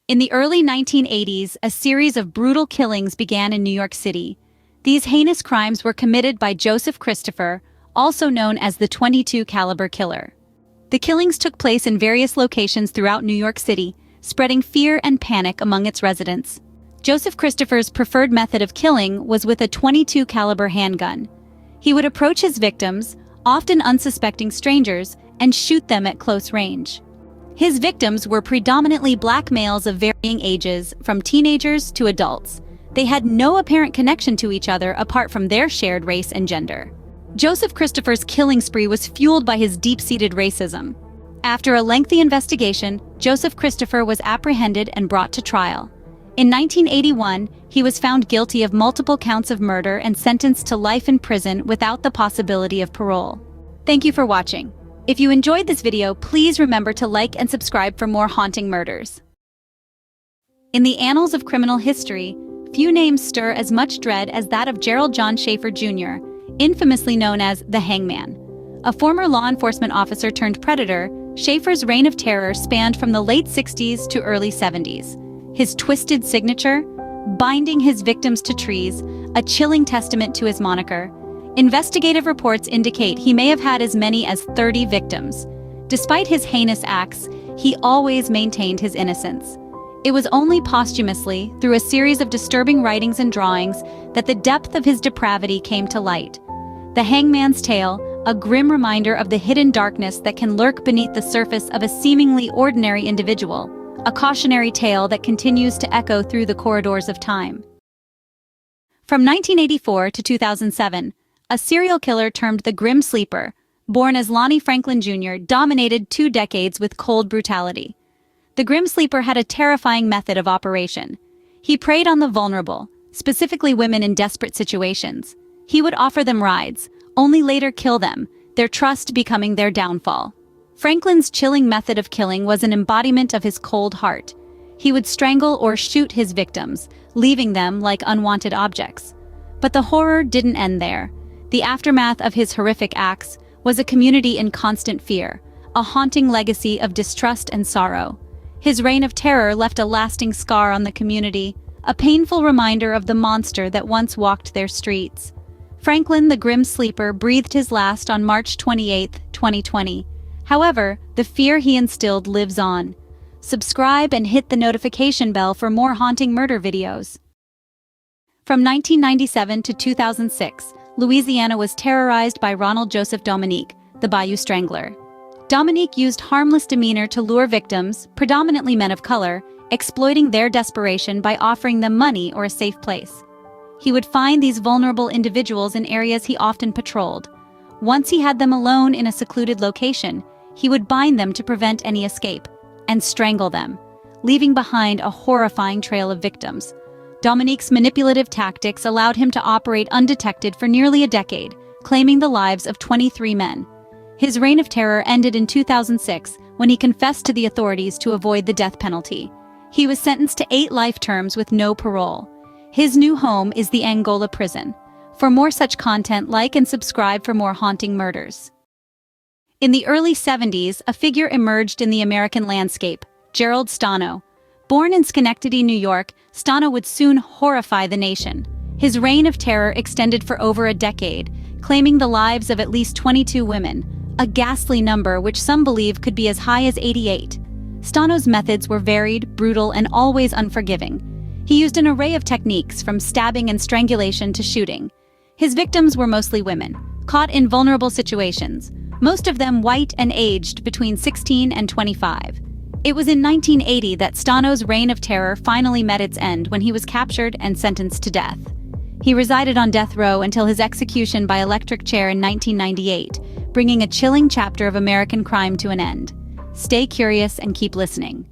In the early 1980s, a series of brutal killings began in New York City. These heinous crimes were committed by Joseph Christopher, also known as the .22 caliber killer. The killings took place in various locations throughout New York City, spreading fear and panic among its residents. Joseph Christopher's preferred method of killing was with a .22 caliber handgun. He would approach his victims, often unsuspecting strangers, and shoot them at close range. His victims were predominantly black males of varying ages, from teenagers to adults. They had no apparent connection to each other apart from their shared race and gender. Joseph Christopher's killing spree was fueled by his deep-seated racism. After a lengthy investigation, Joseph Christopher was apprehended and brought to trial. In 1981, he was found guilty of multiple counts of murder and sentenced to life in prison without the possibility of parole. Thank you for watching. If you enjoyed this video, please remember to like and subscribe for more haunting murders. In the annals of criminal history, few names stir as much dread as that of Gerald John Schaefer Jr., infamously known as the Hangman. A former law enforcement officer turned predator, Schaefer's reign of terror spanned from the late 60s to early 70s. His twisted signature, binding his victims to trees, a chilling testament to his moniker. Investigative reports indicate he may have had as many as 30 victims. Despite his heinous acts, he always maintained his innocence. It was only posthumously, through a series of disturbing writings and drawings, that the depth of his depravity came to light. The Hangman's Tale, a grim reminder of the hidden darkness that can lurk beneath the surface of a seemingly ordinary individual, a cautionary tale that continues to echo through the corridors of time. From 1984 to 2007, a serial killer termed the Grim Sleeper, born as Lonnie Franklin Jr., dominated 2 decades with cold brutality. The Grim Sleeper had a terrifying method of operation. He preyed on the vulnerable, specifically women in desperate situations. He would offer them rides, only later kill them, their trust becoming their downfall. Franklin's chilling method of killing was an embodiment of his cold heart. He would strangle or shoot his victims, leaving them like unwanted objects. But the horror didn't end there. The aftermath of his horrific acts was a community in constant fear, a haunting legacy of distrust and sorrow. His reign of terror left a lasting scar on the community, a painful reminder of the monster that once walked their streets. Franklin the Grim Sleeper breathed his last on March 28, 2020. However, the fear he instilled lives on. Subscribe and hit the notification bell for more haunting murder videos. From 1997 to 2006, Louisiana was terrorized by Ronald Joseph Dominique, the Bayou Strangler. Dominique used harmless demeanor to lure victims, predominantly men of color, exploiting their desperation by offering them money or a safe place. He would find these vulnerable individuals in areas he often patrolled. Once he had them alone in a secluded location, he would bind them to prevent any escape, and strangle them, leaving behind a horrifying trail of victims. Dominique's manipulative tactics allowed him to operate undetected for nearly a decade, claiming the lives of 23 men. His reign of terror ended in 2006 when he confessed to the authorities to avoid the death penalty. He was sentenced to 8 life terms with no parole. His new home is the Angola prison. For more such content, like and subscribe for more haunting murders. In the early 70s, a figure emerged in the American landscape, Gerald Stano. Born in Schenectady, New York, Stano would soon horrify the nation. His reign of terror extended for over a decade, claiming the lives of at least 22 women, a ghastly number which some believe could be as high as 88. Stano's methods were varied, brutal, and always unforgiving. He used an array of techniques from stabbing and strangulation to shooting. His victims were mostly women, caught in vulnerable situations, most of them white and aged between 16 and 25. It was in 1980 that Stano's reign of terror finally met its end when he was captured and sentenced to death. He resided on death row until his execution by electric chair in 1998, bringing a chilling chapter of American crime to an end. Stay curious and keep listening.